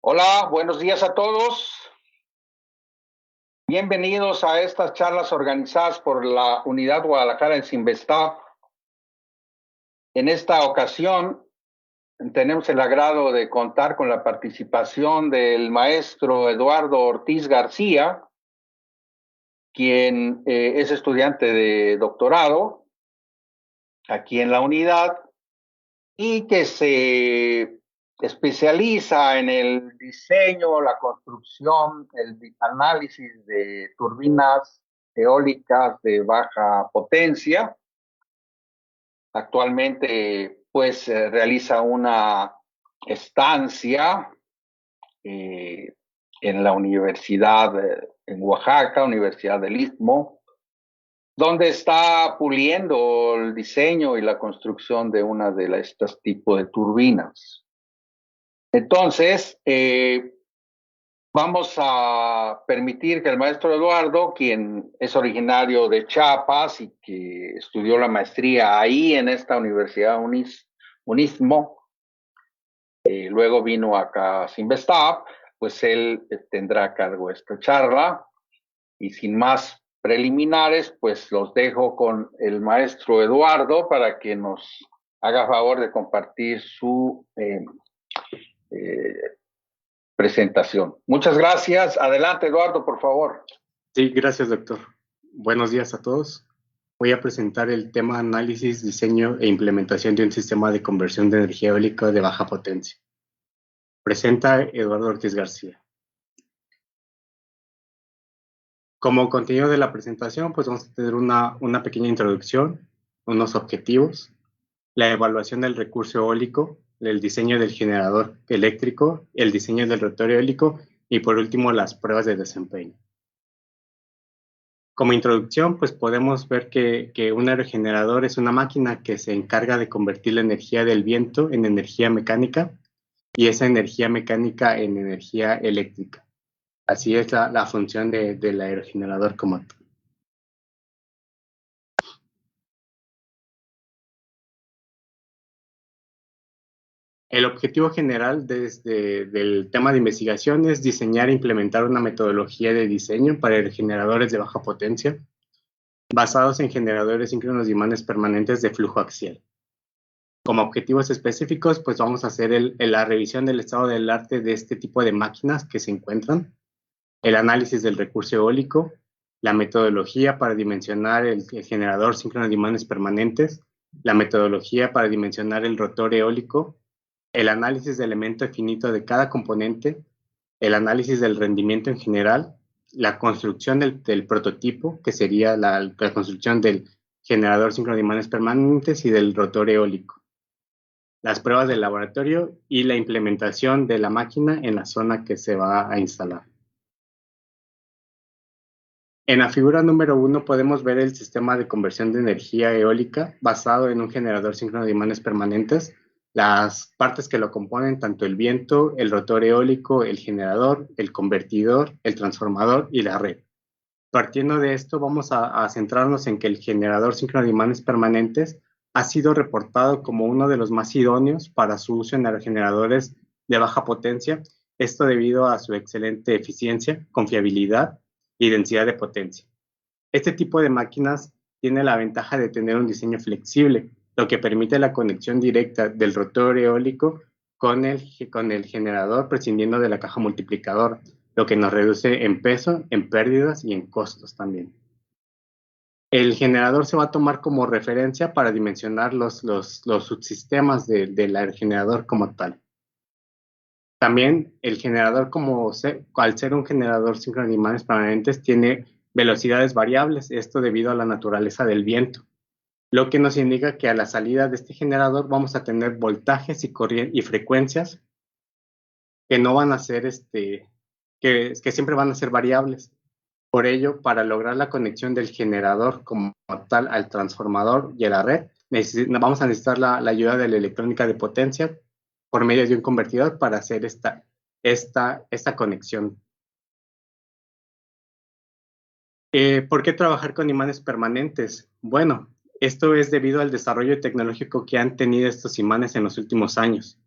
Hola, buenos días a todos. Bienvenidos a estas charlas organizadas por la Unidad Guadalajara en Sinvestap. En esta ocasión tenemos el agrado de contar con la participación del maestro Eduardo Ortiz García, quien es estudiante de doctorado aquí en la unidad y que se especializa en el diseño, la construcción, el análisis de turbinas eólicas de baja potencia. Actualmente, pues, realiza una estancia en la Universidad en Oaxaca, Universidad del Istmo, donde está puliendo el diseño y la construcción de una de estos tipos de turbinas. Entonces, vamos a permitir que el maestro Eduardo, quien es originario de Chiapas y que estudió la maestría ahí en esta universidad Unismo, luego vino acá a Sinvestap, pues él tendrá a cargo esta charla. Y sin más preliminares, pues los dejo con el maestro Eduardo para que nos haga favor de compartir su presentación. Muchas gracias. Adelante, Eduardo, por favor. Sí, gracias, doctor. Buenos días a todos. Voy a presentar el tema análisis, diseño e implementación de un sistema de conversión de energía eólica de baja potencia. Presenta Eduardo Ortiz García. Como contenido de la presentación, pues vamos a tener una pequeña introducción, unos objetivos, la evaluación del recurso eólico, el diseño del generador eléctrico, el diseño del rotor eólico y por último las pruebas de desempeño. Como introducción, pues podemos ver que un aerogenerador es una máquina que se encarga de convertir la energía del viento en energía mecánica y esa energía mecánica en energía eléctrica. Así es la función del aerogenerador como tal. El objetivo general del tema de investigación es diseñar e implementar una metodología de diseño para aerogeneradores de baja potencia basados en generadores síncronos de imanes permanentes de flujo axial. Como objetivos específicos, pues vamos a hacer la revisión del estado del arte de este tipo de máquinas que se encuentran, el análisis del recurso eólico, la metodología para dimensionar el generador síncrono de imanes permanentes, la metodología para dimensionar el rotor eólico, el análisis de elemento finito de cada componente, el análisis del rendimiento en general, la construcción del prototipo, que sería la construcción del generador síncrono de imanes permanentes y del rotor eólico, las pruebas del laboratorio y la implementación de la máquina en la zona que se va a instalar. En la figura número 1 podemos ver el sistema de conversión de energía eólica basado en un generador síncrono de imanes permanentes. Las partes que lo componen, tanto el viento, el rotor eólico, el generador, el convertidor, el transformador y la red. Partiendo de esto, vamos a centrarnos en que el generador síncrono de imanes permanentes ha sido reportado como uno de los más idóneos para su uso en aerogeneradores de baja potencia, esto debido a su excelente eficiencia, confiabilidad y densidad de potencia. Este tipo de máquinas tiene la ventaja de tener un diseño flexible, lo que permite la conexión directa del rotor eólico con el generador prescindiendo de la caja multiplicadora, lo que nos reduce en peso, en pérdidas y en costos también. El generador se va a tomar como referencia para dimensionar los subsistemas del aerogenerador como tal. También el generador, al ser un generador síncrono de imanes permanentes, tiene velocidades variables, esto debido a la naturaleza del viento, lo que nos indica que a la salida de este generador vamos a tener voltajes y frecuencias que no van a ser, que siempre van a ser variables. Por ello, para lograr la conexión del generador como tal al transformador y a la red, vamos a necesitar la ayuda de la electrónica de potencia por medio de un convertidor para hacer esta conexión. ¿Por qué trabajar con imanes permanentes? Bueno, esto es debido al desarrollo tecnológico que han tenido estos imanes en los últimos años.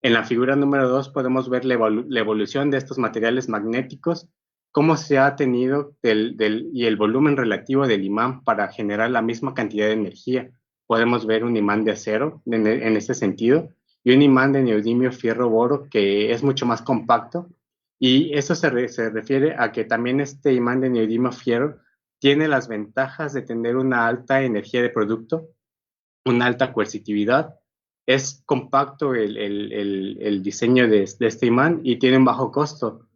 En la figura número 2 podemos ver la evolución de estos materiales magnéticos, cómo se ha tenido y el volumen relativo del imán para generar la misma cantidad de energía. Podemos ver un imán de acero en este sentido y un imán de neodimio fierro-boro que es mucho más compacto, y eso se refiere a que también este imán de neodimio fierro tiene las ventajas de tener una alta energía de producto, una alta coercitividad. Es compacto el diseño de este imán y tiene un bajo costo.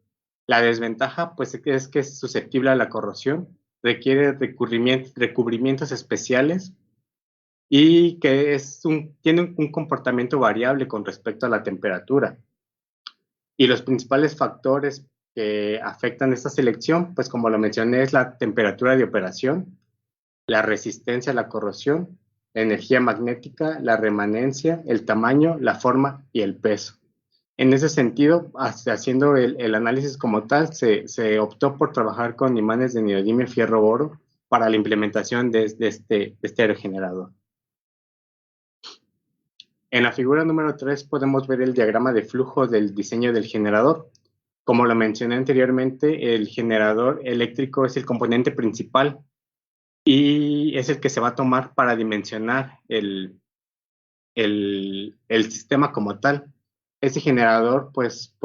La desventaja pues es que es susceptible a la corrosión, requiere recubrimientos especiales y que tiene un comportamiento variable con respecto a la temperatura. Y los principales factores que afectan esta selección, pues como lo mencioné, es la temperatura de operación, la resistencia a la corrosión, la energía magnética, la remanencia, el tamaño, la forma y el peso. En ese sentido, haciendo el análisis como tal, se optó por trabajar con imanes de neodimio fierro-boro para la implementación de este aerogenerador. En la figura número 3 podemos ver el diagrama de flujo del diseño del generador. Como lo mencioné anteriormente, el generador eléctrico es el componente principal y es el que se va a tomar para dimensionar el sistema como tal. Ese generador, pues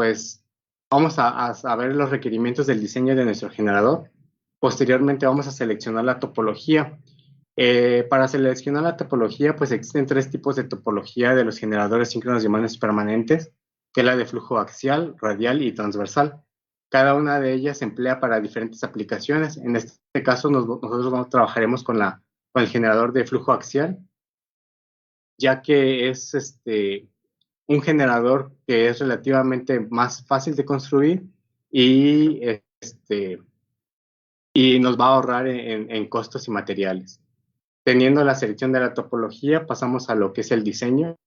vamos a ver los requerimientos del diseño de nuestro generador. Posteriormente vamos a seleccionar la topología. Para seleccionar la topología, pues existen 3 tipos de topología de los generadores síncronos de imanes permanentes, que es la de flujo axial, radial y transversal. Cada una de ellas se emplea para diferentes aplicaciones. En este caso, nosotros trabajaremos con el generador de flujo axial, ya que es un generador que es relativamente más fácil de construir y, y nos va a ahorrar en costos y materiales. Teniendo la selección de la topología, pasamos a lo que es el diseño,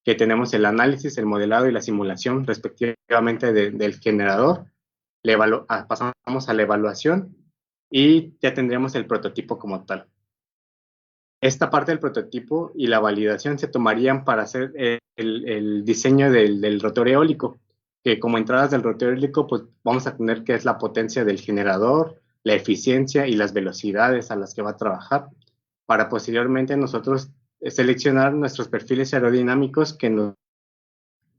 que tenemos el análisis, el modelado y la simulación respectivamente del generador. Pasamos a la evaluación y ya tendremos el prototipo como tal. Esta parte del prototipo y la validación se tomarían para hacer el diseño del rotor eólico, que como entradas del rotor eólico, pues vamos a tener que es la potencia del generador, la eficiencia y las velocidades a las que va a trabajar, para posteriormente nosotros seleccionar nuestros perfiles aerodinámicos que nos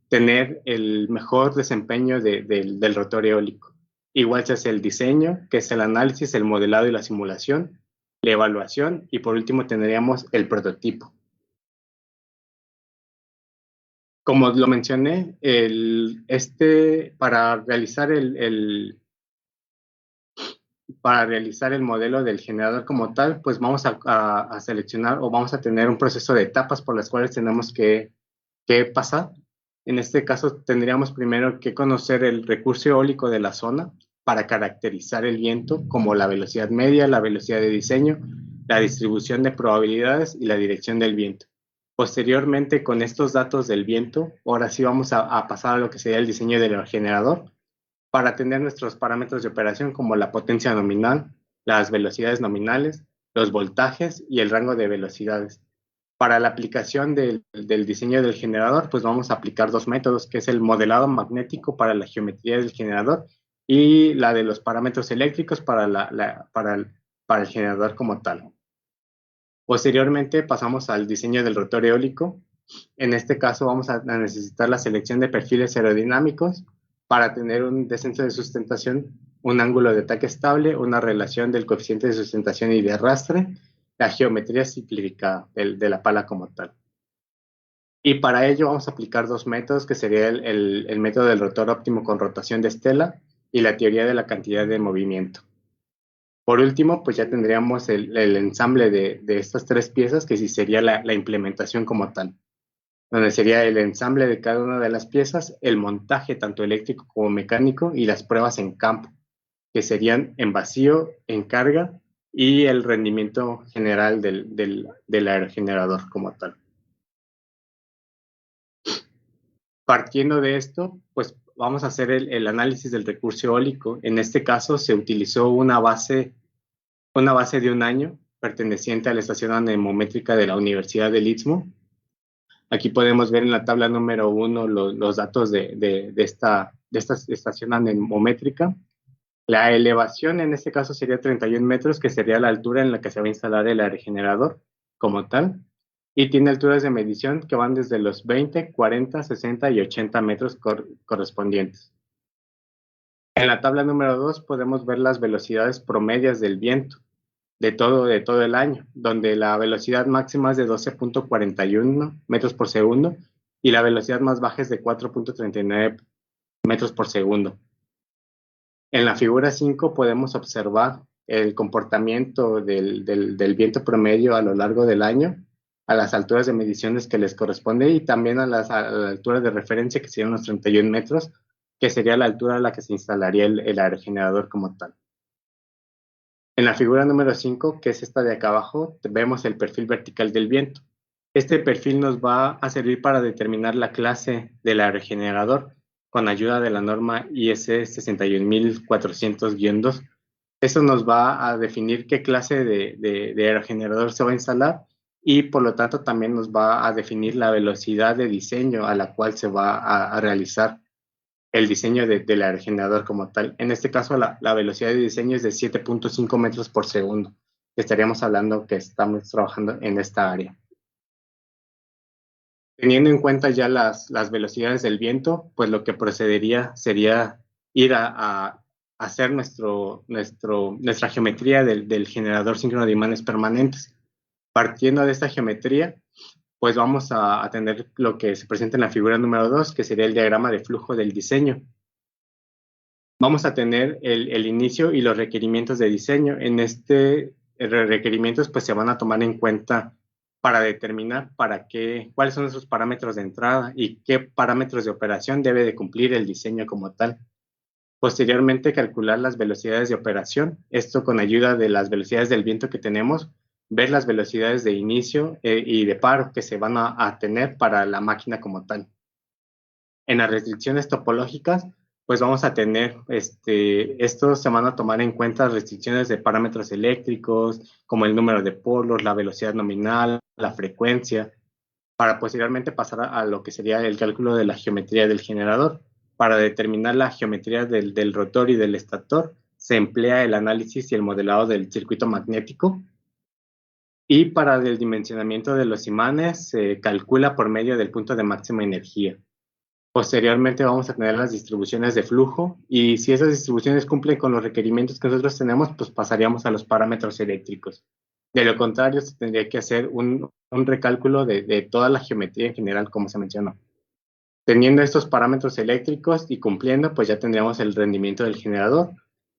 tener el mejor desempeño del rotor eólico. Igual se hace el diseño, que es el análisis, el modelado y la simulación, la evaluación y por último tendríamos el prototipo. Como lo mencioné, para realizar el modelo del generador como tal, pues vamos a seleccionar o vamos a tener un proceso de etapas por las cuales tenemos que pasar. En este caso tendríamos primero que conocer el recurso eólico de la zona para caracterizar el viento, como la velocidad media, la velocidad de diseño, la distribución de probabilidades y la dirección del viento. Posteriormente, con estos datos del viento, ahora sí vamos a pasar a lo que sería el diseño del generador para tener nuestros parámetros de operación como la potencia nominal, las velocidades nominales, los voltajes y el rango de velocidades. Para la aplicación del diseño del generador, pues vamos a aplicar 2 métodos, que es el modelado magnético para la geometría del generador y la de los parámetros eléctricos para el generador como tal. Posteriormente pasamos al diseño del rotor eólico. En este caso vamos a necesitar la selección de perfiles aerodinámicos para tener un descenso de sustentación, un ángulo de ataque estable, una relación del coeficiente de sustentación y de arrastre, la geometría simplificada de la pala como tal. Y para ello vamos a aplicar 2 métodos, que sería el método del rotor óptimo con rotación de estela y la teoría de la cantidad de movimiento. Por último, pues ya tendríamos el ensamble de estas 3 piezas, que sí sería la implementación como tal, donde sería el ensamble de cada una de las piezas, el montaje tanto eléctrico como mecánico y las pruebas en campo, que serían en vacío, en carga y el rendimiento general del aerogenerador como tal. Partiendo de esto, pues vamos a hacer el análisis del recurso eólico. En este caso se utilizó una base de 1 año perteneciente a la estación anemométrica de la Universidad del Istmo. Aquí podemos ver en la tabla número 1 los datos de esta estación anemométrica. La elevación en este caso sería 31 metros, que sería la altura en la que se va a instalar el aerogenerador como tal. Y tiene alturas de medición que van desde los 20, 40, 60 y 80 metros correspondientes. En la tabla número 2 podemos ver las velocidades promedias del viento de todo el año, donde la velocidad máxima es de 12.41 metros por segundo y la velocidad más baja es de 4.39 metros por segundo. En la figura 5 podemos observar el comportamiento del viento promedio a lo largo del año, a las alturas de mediciones que les corresponde y también a la altura de referencia, que serían los 31 metros, que sería la altura a la que se instalaría el aerogenerador como tal. En la figura número 5, que es esta de acá abajo, vemos el perfil vertical del viento. Este perfil nos va a servir para determinar la clase del aerogenerador con ayuda de la norma IS 61400-2. Eso nos va a definir qué clase de aerogenerador se va a instalar y por lo tanto también nos va a definir la velocidad de diseño a la cual se va a realizar el diseño del aerogenerador como tal. En este caso, la velocidad de diseño es de 7.5 metros por segundo. Estaríamos hablando que estamos trabajando en esta área. Teniendo en cuenta ya las velocidades del viento, pues lo que procedería sería ir a hacer nuestra geometría del generador síncrono de imanes permanentes. Partiendo de esta geometría, pues vamos a tener lo que se presenta en la figura número 2, que sería el diagrama de flujo del diseño. Vamos a tener el inicio y los requerimientos de diseño. En este requerimientos pues se van a tomar en cuenta para determinar cuáles son esos parámetros de entrada y qué parámetros de operación debe de cumplir el diseño como tal. Posteriormente, calcular las velocidades de operación, esto con ayuda de las velocidades del viento que tenemos, ver las velocidades de inicio y de paro que se van a tener para la máquina como tal. En las restricciones topológicas, pues vamos a tener, estos se van a tomar en cuenta restricciones de parámetros eléctricos, como el número de polos, la velocidad nominal, la frecuencia, para posteriormente pasar a lo que sería el cálculo de la geometría del generador. Para determinar la geometría del rotor y del estator, se emplea el análisis y el modelado del circuito magnético. Y para el dimensionamiento de los imanes, se calcula por medio del punto de máxima energía. Posteriormente vamos a tener las distribuciones de flujo y si esas distribuciones cumplen con los requerimientos que nosotros tenemos, pues pasaríamos a los parámetros eléctricos. De lo contrario, se tendría que hacer un recálculo de toda la geometría en general, como se mencionó. Teniendo estos parámetros eléctricos y cumpliendo, pues ya tendríamos el rendimiento del generador.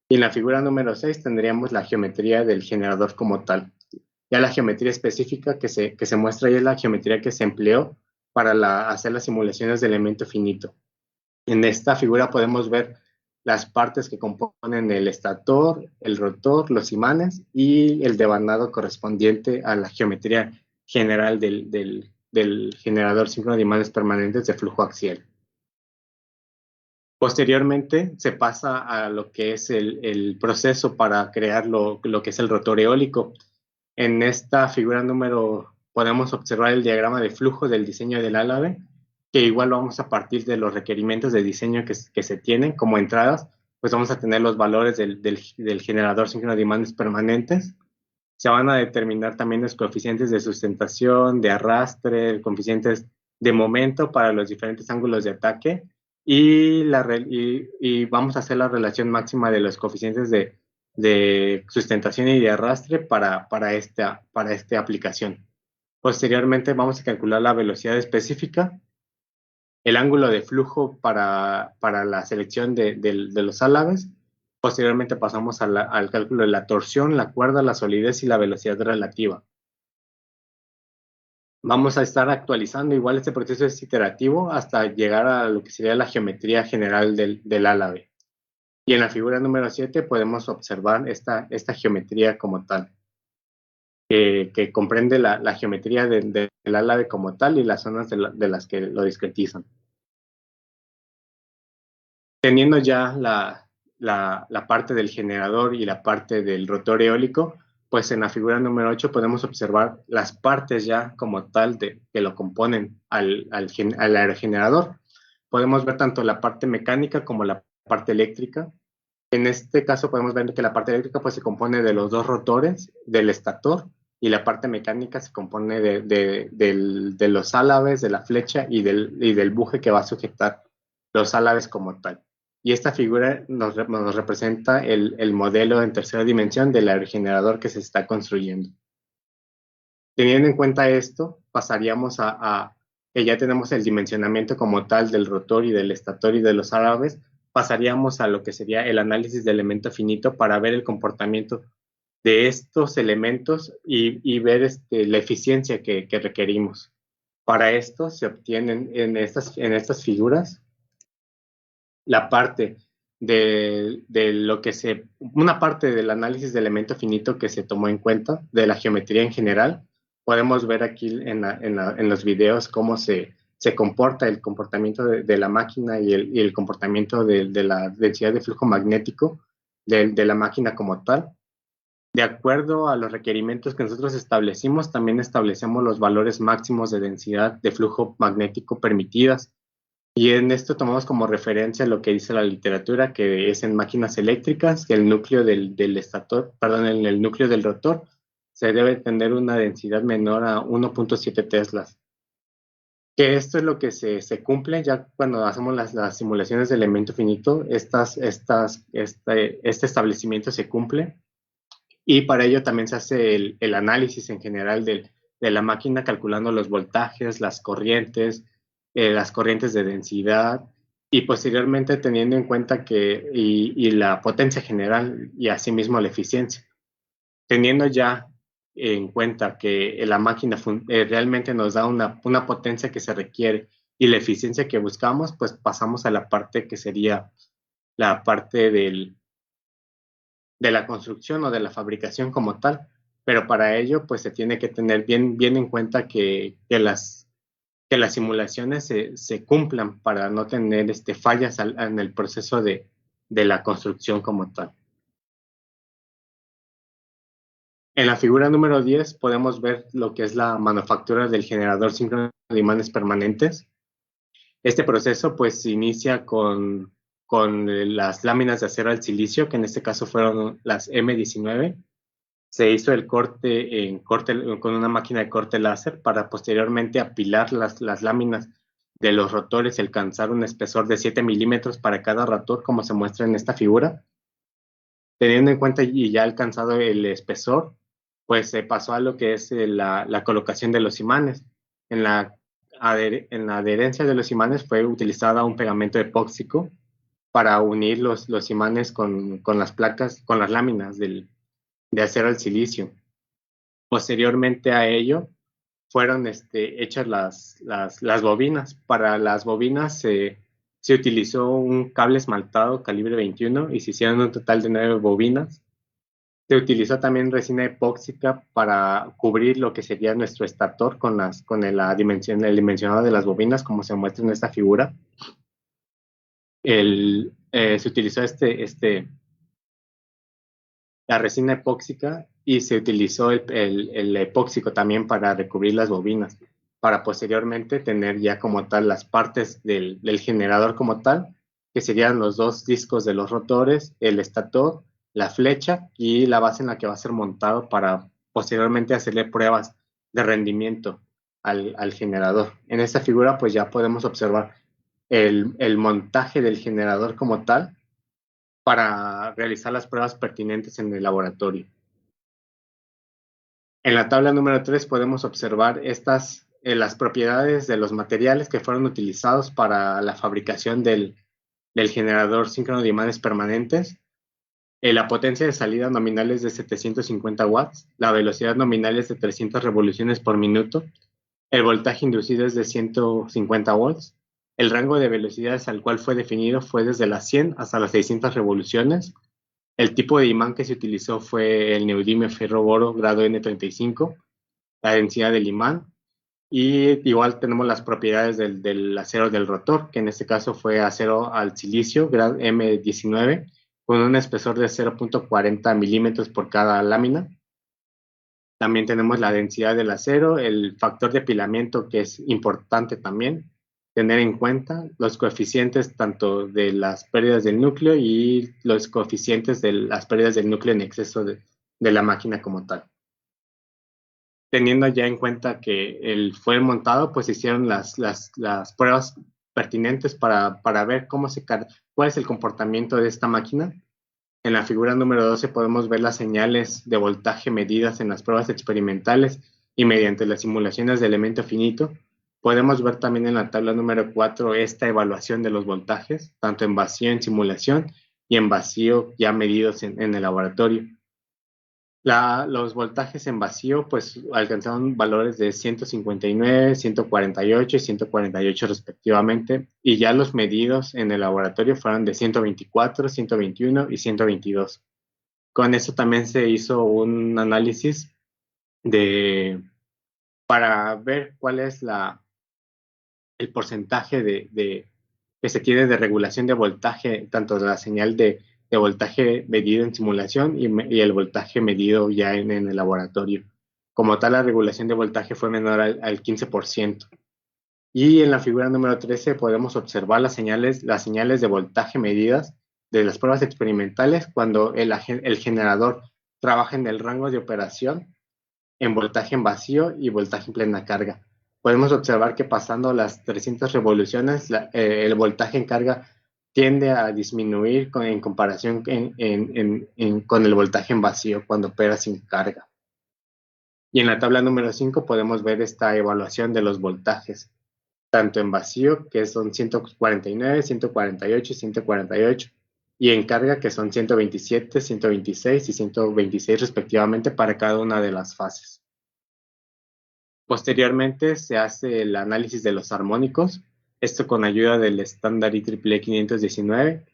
Y en la figura número 6 tendríamos la geometría del generador como tal. Ya la geometría específica que se muestra ahí es la geometría que se empleó para hacer las simulaciones de elemento finito. En esta figura podemos ver las partes que componen el estator, el rotor, los imanes y el devanado correspondiente a la geometría general del generador síncrono de imanes permanentes de flujo axial. Posteriormente se pasa a lo que es el proceso para crear lo que es el rotor eólico. En esta figura número podemos observar el diagrama de flujo del diseño del álave, que igual vamos a partir de los requerimientos de diseño que se tienen como entradas, pues vamos a tener los valores del generador síncrono de imanes permanentes. Se van a determinar también los coeficientes de sustentación, de arrastre, coeficientes de momento para los diferentes ángulos de ataque y vamos a hacer la relación máxima de los coeficientes de sustentación y de arrastre para esta aplicación. Posteriormente vamos a calcular la velocidad específica, el ángulo de flujo para la selección de los álabes. Posteriormente pasamos al cálculo de la torsión, la cuerda, la solidez y la velocidad relativa. Vamos a estar actualizando, igual este proceso es iterativo hasta llegar a lo que sería la geometría general del álave. Y en la figura número 7 podemos observar esta geometría como tal, que comprende la geometría del álave como tal y las zonas de las que lo discretizan. Teniendo ya la parte del generador y la parte del rotor eólico, pues en la figura número 8 podemos observar las partes ya como tal que lo componen al aerogenerador. Podemos ver tanto la parte mecánica como la parte eléctrica. En este caso podemos ver que la parte eléctrica pues se compone de los dos rotores, del estator, y la parte mecánica se compone de los álabes, de la flecha y del buje que va a sujetar los álabes como tal. Y esta figura nos representa el modelo en tercera dimensión del aerogenerador que se está construyendo. Teniendo en cuenta esto, pasaríamos a que ya tenemos el dimensionamiento como tal del rotor y del estator y de los álabes, pasaríamos a lo que sería el análisis de elemento finito para ver el comportamiento de estos elementos y ver la eficiencia que requerimos. Para esto se obtienen en estas figuras la parte una parte del análisis de elemento finito que se tomó en cuenta, de la geometría en general. Podemos ver aquí en los videos cómo se comporta el comportamiento de la máquina y el comportamiento de la densidad de flujo magnético de la máquina como tal. De acuerdo a los requerimientos que nosotros establecimos, también establecemos los valores máximos de densidad de flujo magnético permitidas. Y en esto tomamos como referencia lo que dice la literatura, que es en máquinas eléctricas, que el núcleo del estator, perdón, en el núcleo del rotor se debe tener una densidad menor a 1.7 teslas. Que esto es lo que se cumple ya cuando hacemos las simulaciones de elemento finito, este establecimiento se cumple, y para ello también se hace el análisis en general de la máquina, calculando los voltajes, las corrientes de densidad, y posteriormente teniendo en cuenta y la potencia general y asimismo la eficiencia. Teniendo ya en cuenta que la máquina realmente nos da una potencia que se requiere y la eficiencia que buscamos, pues pasamos a la parte que sería la parte de la construcción o de la fabricación como tal. Pero para ello, pues se tiene que tener bien en cuenta que las simulaciones se cumplan para no tener fallas en el proceso de la construcción como tal. En la figura número 10 podemos ver lo que es la manufactura del generador síncrono de imanes permanentes. Este proceso pues se inicia con las láminas de acero al silicio, que en este caso fueron las M19. Se hizo el corte con una máquina de corte láser para posteriormente apilar las láminas de los rotores y alcanzar un espesor de 7 milímetros para cada rotor, como se muestra en esta figura. Teniendo en cuenta y ya alcanzado el espesor, pues se pasó a lo que es la colocación de los imanes. En la adherencia de los imanes fue utilizada un pegamento epóxico para unir los imanes con las placas, con las láminas de acero al silicio. Posteriormente a ello, fueron hechas las bobinas. Para las bobinas se utilizó un cable esmaltado calibre 21 y se hicieron un total de 9 bobinas. Se utilizó también resina epóxica para cubrir lo que sería nuestro estator con el dimensionado de las bobinas, como se muestra en esta figura. Se utilizó la resina epóxica y se utilizó el epóxico también para recubrir las bobinas, para posteriormente tener ya como tal las partes del generador como tal, que serían los dos discos de los rotores, el estator, la flecha y la base en la que va a ser montado para posteriormente hacerle pruebas de rendimiento al generador. En esta figura pues ya podemos observar el montaje del generador como tal para realizar las pruebas pertinentes en el laboratorio. En la tabla número 3 podemos observar las propiedades de los materiales que fueron utilizados para la fabricación del generador síncrono de imanes permanentes. La potencia de salida nominal es de 750 watts, la velocidad nominal es de 300 revoluciones por minuto, el voltaje inducido es de 150 volts, el rango de velocidades al cual fue definido fue desde las 100 hasta las 600 revoluciones, el tipo de imán que se utilizó fue el neodimio ferro-boro grado N35, la densidad del imán, y igual tenemos las propiedades del acero del rotor, que en este caso fue acero al silicio grado M19, con un espesor de 0.40 milímetros por cada lámina. También tenemos la densidad del acero, el factor de apilamiento, que es importante también tener en cuenta, los coeficientes tanto de las pérdidas del núcleo y los coeficientes de las pérdidas del núcleo en exceso de la máquina como tal. Teniendo ya en cuenta que fue montado, pues hicieron las pruebas pertinentes para ver cuál es el comportamiento de esta máquina. En la figura número 12 podemos ver las señales de voltaje medidas en las pruebas experimentales y mediante las simulaciones de elemento finito. Podemos ver también en la tabla número 4 esta evaluación de los voltajes, tanto en vacío en simulación y en vacío ya medidos en el laboratorio. Los voltajes en vacío pues alcanzaron valores de 159, 148 y 148 respectivamente, y ya los medidos en el laboratorio fueron de 124, 121 y 122. Con eso también se hizo un análisis para ver cuál es el porcentaje que se tiene de regulación de voltaje, tanto de la señal de voltaje medido en simulación y el voltaje medido ya en el laboratorio. Como tal, la regulación de voltaje fue menor al 15%. Y en la figura número 13 podemos observar las señales de voltaje medidas de las pruebas experimentales cuando el generador trabaja en el rango de operación en voltaje en vacío y voltaje en plena carga. Podemos observar que pasando las 300 revoluciones, el voltaje en carga tiende a disminuir en comparación con el voltaje en vacío cuando opera sin carga. Y en la tabla número 5 podemos ver esta evaluación de los voltajes, tanto en vacío, que son 149, 148 y 148, y en carga, que son 127, 126 y 126 respectivamente para cada una de las fases. Posteriormente se hace el análisis de los armónicos, esto con ayuda del estándar IEEE 519,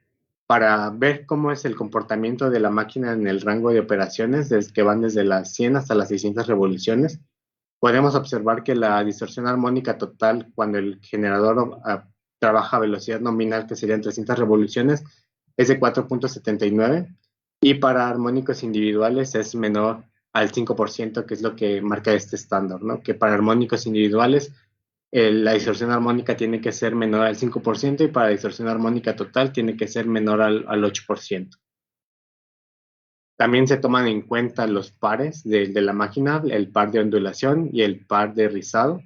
para ver cómo es el comportamiento de la máquina en el rango de operaciones que van desde las 100 hasta las 600 revoluciones. Podemos observar que la distorsión armónica total cuando el generador trabaja a velocidad nominal, que serían 300 revoluciones, es de 4.79, y para armónicos individuales es menor al 5%, que es lo que marca este estándar, ¿no? Que para armónicos individuales la distorsión armónica tiene que ser menor al 5% y para distorsión armónica total tiene que ser menor al 8%. También se toman en cuenta los pares de la máquina, el par de ondulación y el par de rizado.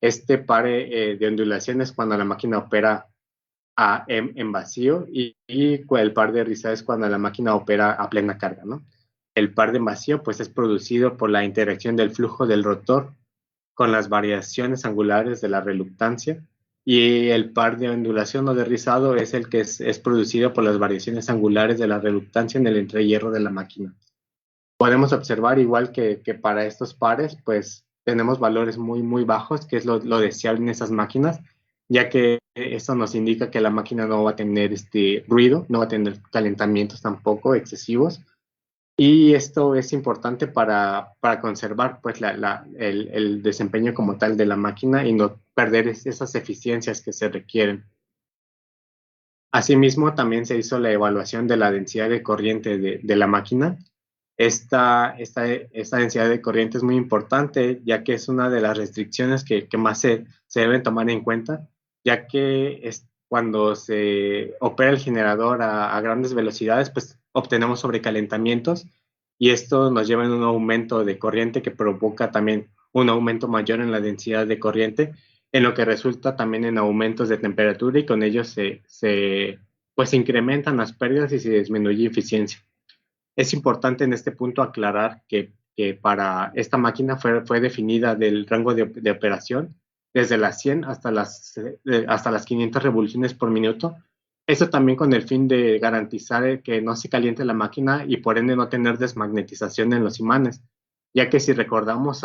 Este par de ondulación es cuando la máquina opera en vacío y el par de rizado es cuando la máquina opera a plena carga, ¿no? El par de vacío pues es producido por la interacción del flujo del rotor con las variaciones angulares de la reluctancia, y el par de ondulación o de rizado es el que es producido por las variaciones angulares de la reluctancia en el entrehierro de la máquina. Podemos observar igual que para estos pares, pues tenemos valores muy, muy bajos, que es lo deseable en esas máquinas, ya que esto nos indica que la máquina no va a tener ruido, no va a tener calentamientos tampoco excesivos, y esto es importante para conservar pues el desempeño como tal de la máquina y no perder esas eficiencias que se requieren. Asimismo, también se hizo la evaluación de la densidad de corriente de la máquina. Esta densidad de corriente es muy importante, ya que es una de las restricciones que más se deben tomar en cuenta, ya que cuando se opera el generador a grandes velocidades, pues obtenemos sobrecalentamientos, y esto nos lleva a un aumento de corriente que provoca también un aumento mayor en la densidad de corriente, en lo que resulta también en aumentos de temperatura, y con ello pues se incrementan las pérdidas y se disminuye eficiencia. Es importante en este punto aclarar que para esta máquina fue definida del rango de operación desde las 100 hasta las 500 revoluciones por minuto. Eso también con el fin de garantizar que no se caliente la máquina y por ende no tener desmagnetización en los imanes, ya que si recordamos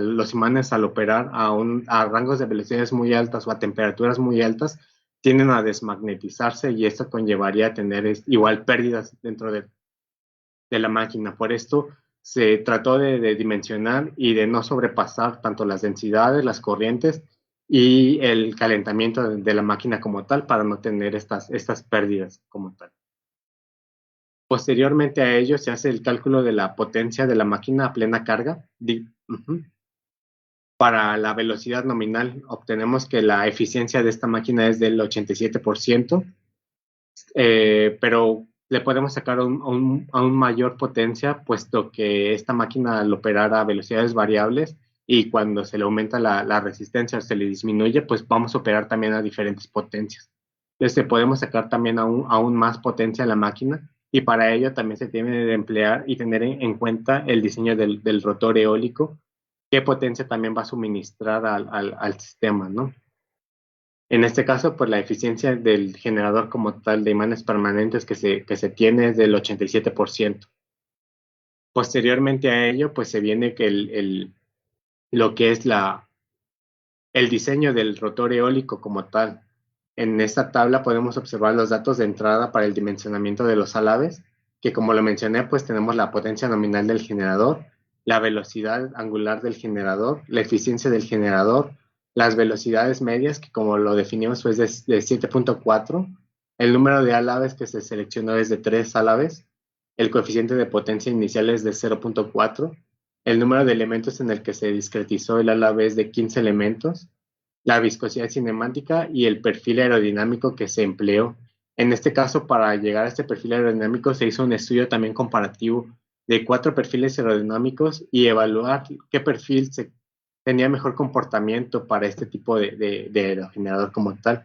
los imanes al operar a rangos de velocidades muy altas o a temperaturas muy altas tienden a desmagnetizarse, y esto conllevaría a tener igual pérdidas dentro de la máquina. Por esto se trató de dimensionar y de no sobrepasar tanto las densidades, las corrientes y el calentamiento de la máquina como tal para no tener estas pérdidas como tal. Posteriormente a ello se hace el cálculo de la potencia de la máquina a plena carga. Para la velocidad nominal obtenemos que la eficiencia de esta máquina es del 87%, pero le podemos sacar aún mayor potencia, puesto que esta máquina al operar a velocidades variables y cuando se le aumenta la resistencia o se le disminuye, pues vamos a operar también a diferentes potencias. Entonces podemos sacar también aún más potencia a la máquina y para ello también se tiene de emplear y tener en cuenta el diseño del rotor eólico, qué potencia también va a suministrar al sistema, ¿no? En este caso, pues la eficiencia del generador como tal de imanes permanentes que se tiene es del 87%. Posteriormente a ello, pues se viene que lo que es el diseño del rotor eólico como tal. En esta tabla podemos observar los datos de entrada para el dimensionamiento de los alaves, que como lo mencioné, pues tenemos la potencia nominal del generador, la velocidad angular del generador, la eficiencia del generador, las velocidades medias, que como lo definimos pues de 7.4, el número de alaves que se seleccionó es de 3 alaves, el coeficiente de potencia inicial es de 0.4, el número de elementos en el que se discretizó el alave es de 15 elementos, la viscosidad cinemática y el perfil aerodinámico que se empleó. En este caso, para llegar a este perfil aerodinámico se hizo un estudio también comparativo de 4 perfiles aerodinámicos y evaluar qué perfil tenía mejor comportamiento para este tipo de aerogenerador como tal.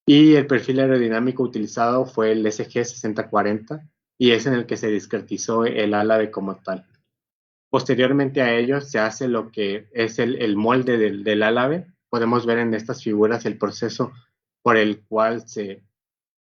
Y el perfil aerodinámico utilizado fue el SG6040 y es en el que se discretizó el álave como tal. Posteriormente a ello se hace lo que es el molde del álave. Podemos ver en estas figuras el proceso por el cual se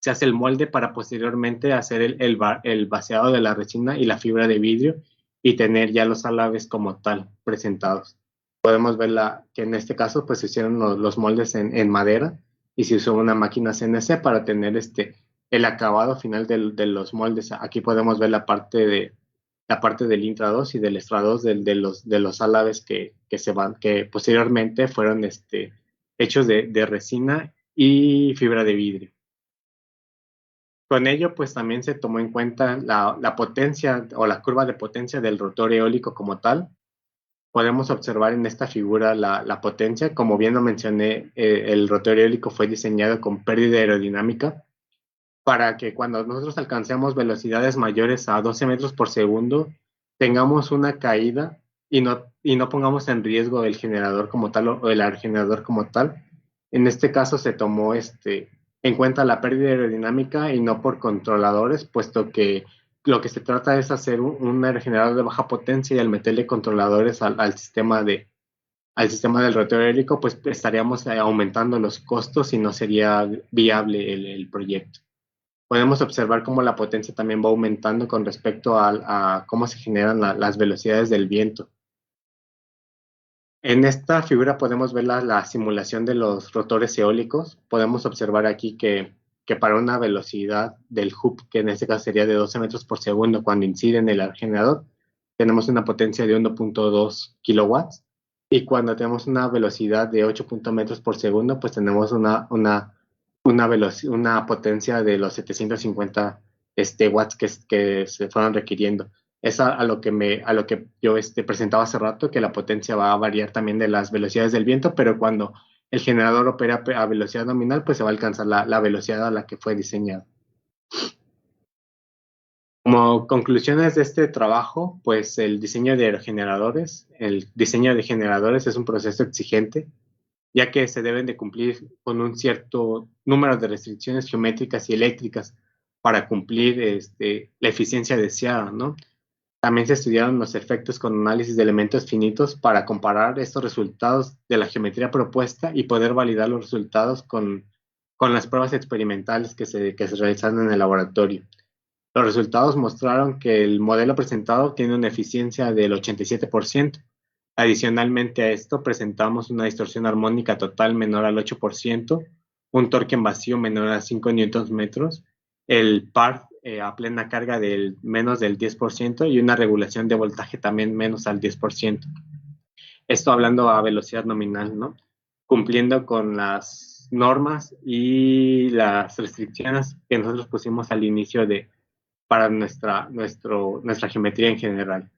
hace el molde para posteriormente hacer el vaciado de la resina y la fibra de vidrio y tener ya los álaves como tal presentados. Podemos ver que en este caso pues se hicieron los moldes en madera y se usó una máquina CNC para tener el acabado final de los moldes. Aquí podemos ver la parte del intra 2 y del extra 2 de los álabes que posteriormente fueron hechos de resina y fibra de vidrio. Con ello, pues también se tomó en cuenta la potencia o la curva de potencia del rotor eólico como tal. Podemos observar en esta figura la potencia. Como bien lo mencioné, el rotor eólico fue diseñado con pérdida aerodinámica para que cuando nosotros alcancemos velocidades mayores a 12 metros por segundo, tengamos una caída y no pongamos en riesgo el generador como tal o el aerogenerador como tal. En este caso se tomó en cuenta la pérdida aerodinámica y no por controladores, puesto que lo que se trata es hacer un aerogenerador de baja potencia y al meterle controladores al sistema del rotor eólico, pues estaríamos aumentando los costos y no sería viable el proyecto. Podemos observar cómo la potencia también va aumentando con respecto a cómo se generan las velocidades del viento. En esta figura podemos ver la simulación de los rotores eólicos. Podemos observar aquí que para una velocidad del hub, que en este caso sería de 12 metros por segundo cuando incide en el generador, tenemos una potencia de 1.2 kilowatts. Y cuando tenemos una velocidad de 8 metros por segundo, pues tenemos una potencia de los 750 watts que se fueron requiriendo. Es a lo que yo presentaba hace rato, que la potencia va a variar también de las velocidades del viento, pero cuando el generador opera a velocidad nominal, pues se va a alcanzar la velocidad a la que fue diseñado. Como conclusiones de este trabajo, pues el diseño de aerogeneradores, el diseño de generadores es un proceso exigente, ya que se deben de cumplir con un cierto número de restricciones geométricas y eléctricas para cumplir la eficiencia deseada, ¿no? También se estudiaron los efectos con análisis de elementos finitos para comparar estos resultados de la geometría propuesta y poder validar los resultados con las pruebas experimentales que se realizaron en el laboratorio. Los resultados mostraron que el modelo presentado tiene una eficiencia del 87%. Adicionalmente a esto, presentamos una distorsión armónica total menor al 8%, un torque en vacío menor a 5 Nm, el par a plena carga del menos del 10% y una regulación de voltaje también menos al 10%. Esto hablando a velocidad nominal, ¿no? Cumpliendo con las normas y las restricciones que nosotros pusimos al inicio para nuestra geometría en general.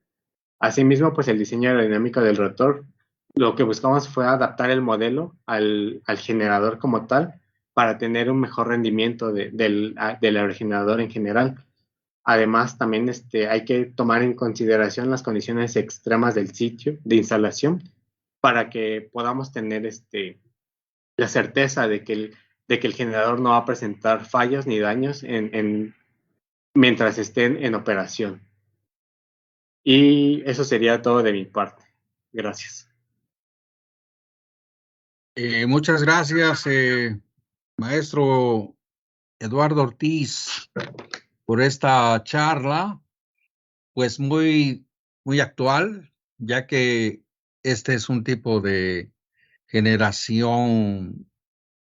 Asimismo, pues el diseño aerodinámico del rotor, lo que buscamos fue adaptar el modelo al generador como tal para tener un mejor rendimiento del aerogenerador en general. Además, también hay que tomar en consideración las condiciones extremas del sitio de instalación para que podamos tener la certeza de que el generador no va a presentar fallos ni daños mientras estén en operación. Y eso sería todo de mi parte. Gracias. Muchas gracias, maestro Eduardo Ortiz, por esta charla, pues muy actual, ya que este es un tipo de generación,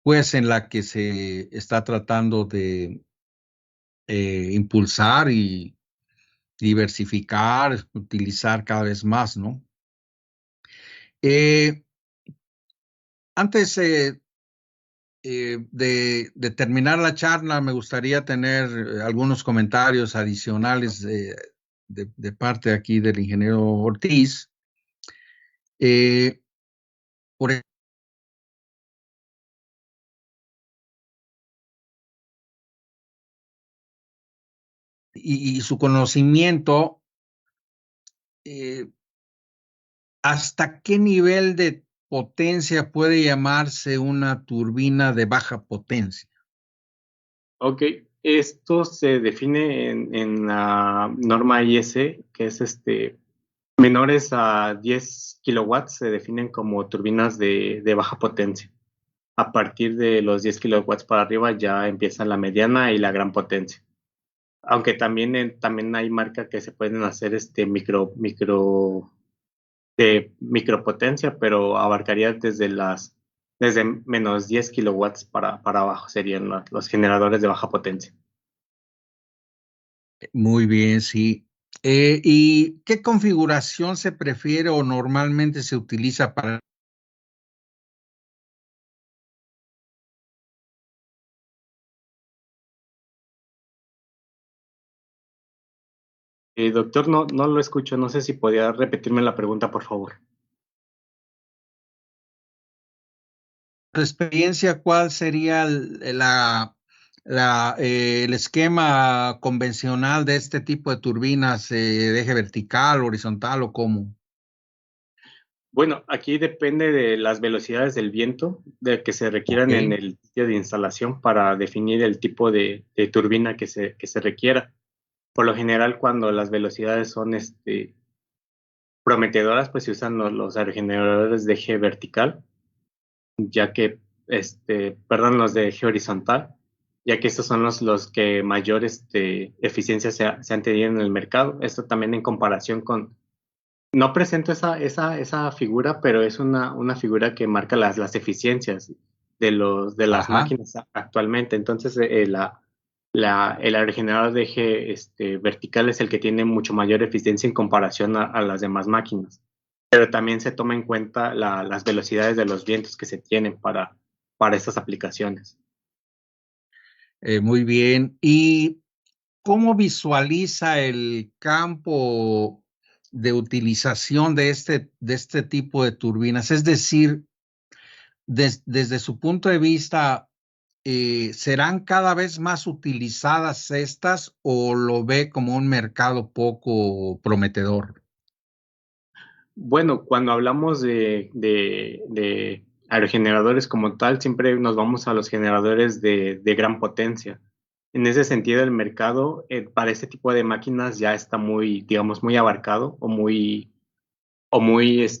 pues en la que se está tratando de impulsar y diversificar, utilizar cada vez más, ¿no? Antes de terminar la charla, me gustaría tener algunos comentarios adicionales de parte aquí del ingeniero Ortiz. Por y su conocimiento, ¿hasta qué nivel de potencia puede llamarse una turbina de baja potencia? Ok, esto se define en la norma IS, que es menores a 10 kilowatts se definen como turbinas de baja potencia. A partir de los 10 kilowatts para arriba ya empieza la mediana y la gran potencia. Aunque también hay marcas que se pueden hacer de micropotencia, pero abarcaría desde menos 10 kilowatts para abajo serían los generadores de baja potencia. Muy bien, sí. ¿Y qué configuración se prefiere o normalmente se utiliza para? Doctor, no lo escucho, no sé si podía repetirme la pregunta, por favor. Tu experiencia, ¿cuál sería el esquema convencional de este tipo de turbinas de eje vertical, horizontal o cómo? Bueno, aquí depende de las velocidades del viento de que se requieran en el sitio de instalación para definir el tipo de turbina que se requiera. Por lo general, cuando las velocidades son prometedoras, pues se usan los aerogeneradores de eje vertical, ya que, perdón, los de eje horizontal, ya que estos son los que mayor eficiencia se han tenido en el mercado. Esto también en comparación con. No presento esa figura, pero es una figura que marca las eficiencias de las Ajá. máquinas actualmente. Entonces, el aerogenerador de eje vertical es el que tiene mucho mayor eficiencia en comparación a las demás máquinas. Pero también se toma en cuenta las velocidades de los vientos que se tienen para estas aplicaciones. Muy bien. ¿Y cómo visualiza el campo de utilización de este tipo de turbinas? Es decir, desde su punto de vista, ¿serán cada vez más utilizadas estas o lo ve como un mercado poco prometedor? Bueno, cuando hablamos de aerogeneradores como tal, siempre nos vamos a los generadores de gran potencia. En ese sentido, el mercado para este tipo de máquinas ya está muy, digamos, muy abarcado o muy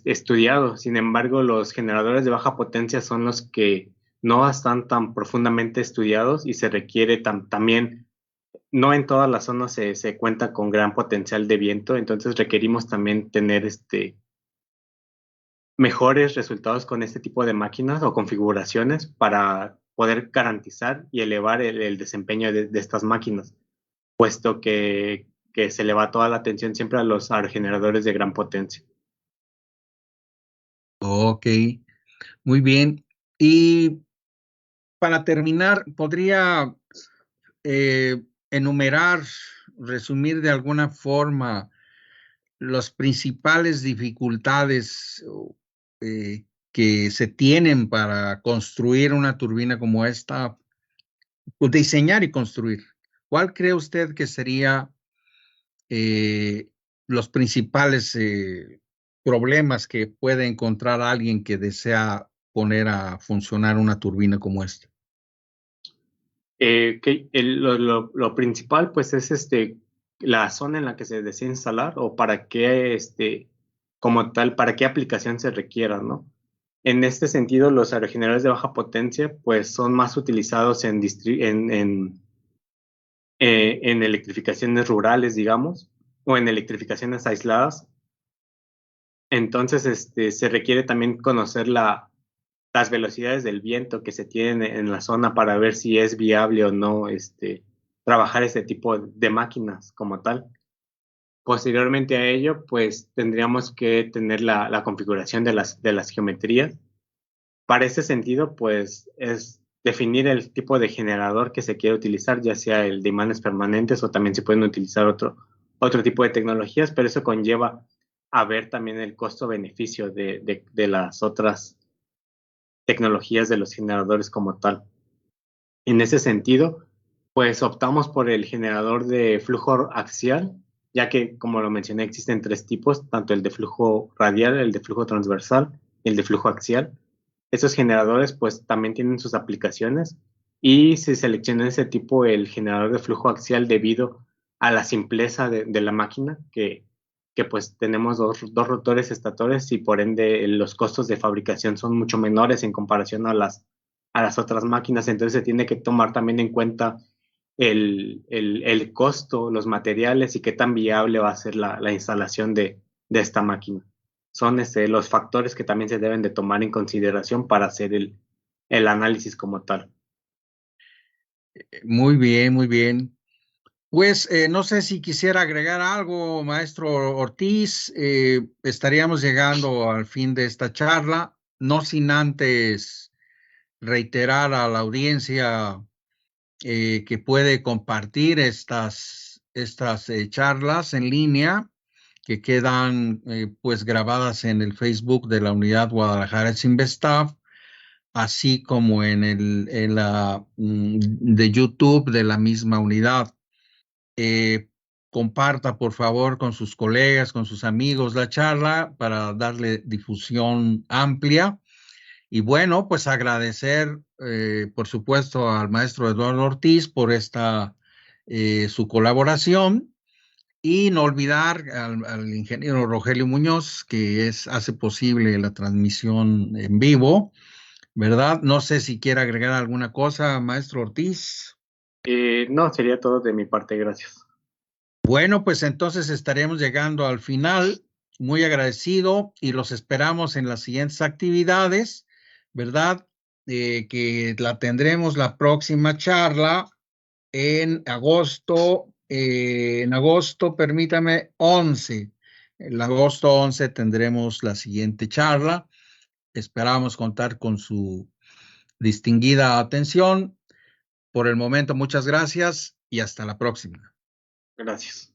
estudiado. Sin embargo, los generadores de baja potencia son los que no están tan profundamente estudiados y se requiere también, no en todas las zonas se cuenta con gran potencial de viento, entonces requerimos también tener mejores resultados con este tipo de máquinas o configuraciones para poder garantizar y elevar el desempeño de estas máquinas, puesto que se le va toda la atención siempre a los aerogeneradores de gran potencia. Ok, muy bien. Y para terminar, ¿podría enumerar resumir de alguna forma las principales dificultades que se tienen para construir una turbina como esta, o diseñar y construir? ¿Cuál cree usted que sería los principales problemas que puede encontrar alguien que desea poner a funcionar una turbina como esta? Lo principal pues es la zona en la que se desea instalar o para qué como tal, para qué aplicación se requiera, ¿no? En este sentido, los aerogeneradores de baja potencia pues son más utilizados en electrificaciones rurales, digamos, o en electrificaciones aisladas. Entonces, se requiere también conocer las velocidades del viento que se tienen en la zona para ver si es viable o no trabajar este tipo de máquinas como tal. Posteriormente a ello, pues tendríamos que tener la configuración de las geometrías. Para este sentido, pues es definir el tipo de generador que se quiere utilizar, ya sea el de imanes permanentes o también se pueden utilizar otro tipo de tecnologías, pero eso conlleva a ver también el costo-beneficio de las otras tecnologías de los generadores como tal. En ese sentido, pues optamos por el generador de flujo axial, ya que, como lo mencioné, existen tres tipos, tanto el de flujo radial, el de flujo transversal y el de flujo axial. Esos generadores pues también tienen sus aplicaciones y se selecciona ese tipo el generador de flujo axial debido a la simpleza de la máquina, que pues tenemos dos rotores estatores y por ende los costos de fabricación son mucho menores en comparación a las otras máquinas. Entonces se tiene que tomar también en cuenta el costo, los materiales y qué tan viable va a ser la instalación de esta máquina. Son los factores que también se deben de tomar en consideración para hacer el análisis como tal. Muy bien, muy bien. Pues no sé si quisiera agregar algo, maestro Ortiz. Estaríamos llegando al fin de esta charla, no sin antes reiterar a la audiencia que puede compartir estas charlas en línea que quedan pues grabadas en el Facebook de la Unidad Guadalajara Sinvestav, así como en la de YouTube de la misma unidad. Comparta por favor con sus colegas, con sus amigos la charla para darle difusión amplia. Y bueno, pues agradecer, por supuesto, al maestro Eduardo Ortiz por su colaboración y no olvidar al ingeniero Rogelio Muñoz, que hace posible la transmisión en vivo, ¿verdad? No sé si quiere agregar alguna cosa, maestro Ortiz. No, sería todo de mi parte, gracias. Bueno, pues entonces estaremos llegando al final. Muy agradecido y los esperamos en las siguientes actividades, ¿verdad? Que la tendremos la próxima charla en agosto, permítame, 11. En agosto 11 tendremos la siguiente charla. Esperamos contar con su distinguida atención. Por el momento, muchas gracias y hasta la próxima. Gracias.